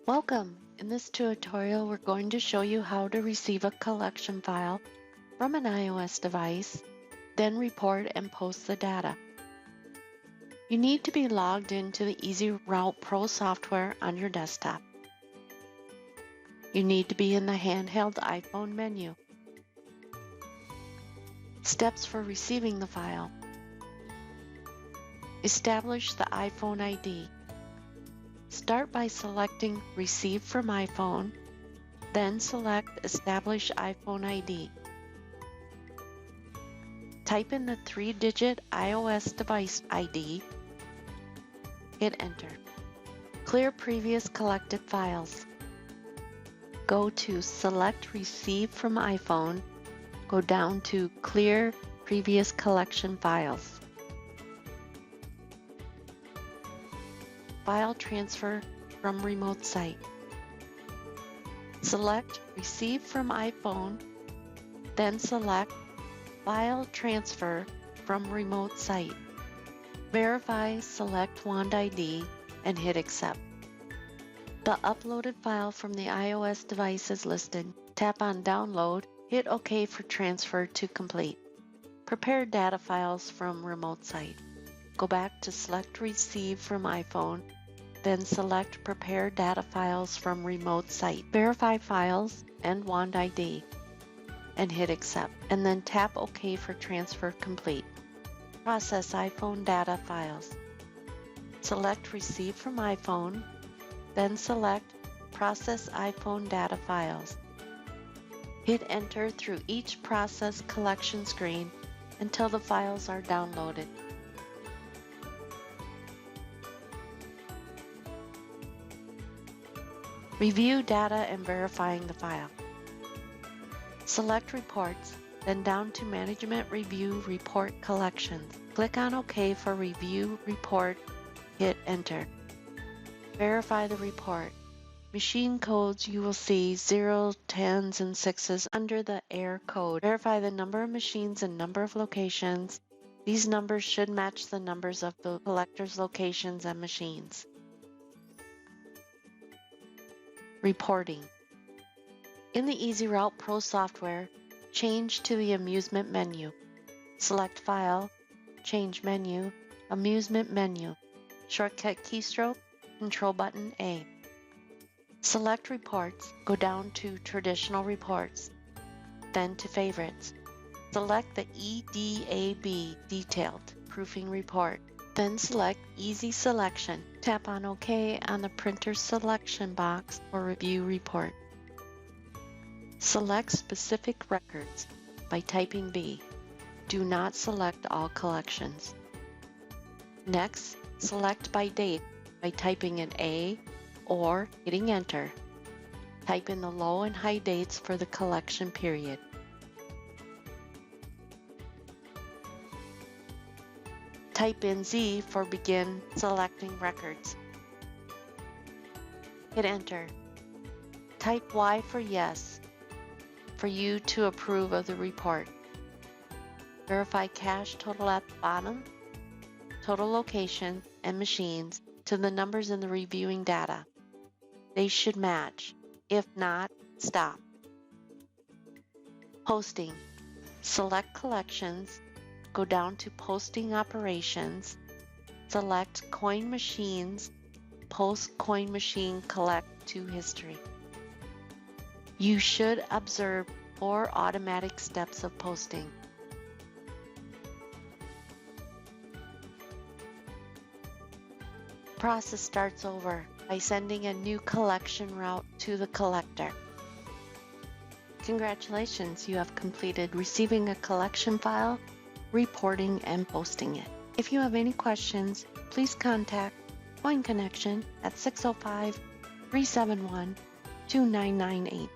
Welcome! In this tutorial, we're going to show you how to receive a collection file from an iOS device, then report and post the data. You need to be logged into the EasyRoute Pro software on your desktop. You need to be in the handheld iPhone menu. Steps for receiving the file. Establish the iPhone ID. Start by selecting Receive from iPhone, then select Establish iPhone ID. Type in the 3-digit iOS device ID. Hit Enter. Clear previous collected files. Go to Select Receive from iPhone. Go down to Clear Previous Collection Files. File Transfer from Remote Site. Select Receive from iPhone, then select File Transfer from Remote Site. Verify Select Wand ID and hit Accept. The uploaded file from the iOS device is listed. Tap on Download, hit OK for transfer to complete. Prepare data files from Remote Site. Go back to Select Receive from iPhone, then select Prepare Data Files from Remote Site. Verify files and Wand ID, and hit Accept, and then tap OK for transfer complete. Process iPhone data files. Select Receive from iPhone, then select Process iPhone data files. Hit Enter through each process collection screen until the files are downloaded. Review data and verifying the file. Select Reports, then down to Management Review Report Collections. Click on OK for Review Report, hit Enter. Verify the report. Machine codes you will see 0s, 10s, and 6s under the error code. Verify the number of machines and number of locations. These numbers should match the numbers of the collector's locations and machines. Reporting. In the EasyRoute Pro software, change to the Amusement menu. Select File, Change Menu, Amusement menu. Shortcut keystroke, Control button A. Select Reports, go down to Traditional Reports, then to Favorites. Select the EDAB Detailed Proofing Report. Then select Easy Selection. Tap on OK on the printer selection box for Review Report. Select specific records by typing B. Do not select all collections. Next, select by date by typing in A or hitting Enter. Type in the low and high dates for the collection period. Type in Z for Begin Selecting Records. Hit Enter. Type Y for Yes for you to approve of the report. Verify cache total at the bottom, total location, and machines to the numbers in the reviewing data. They should match. If not, stop. Posting. Select Collections. Go down to Posting Operations, select Coin Machines, Post Coin Machine Collect to History. You should observe 4 automatic steps of posting. Process starts over by sending a new collection route to the collector. Congratulations, you have completed receiving a collection file, reporting, and posting it. If you have any questions, please contact Coin Connection at 605-371-2998.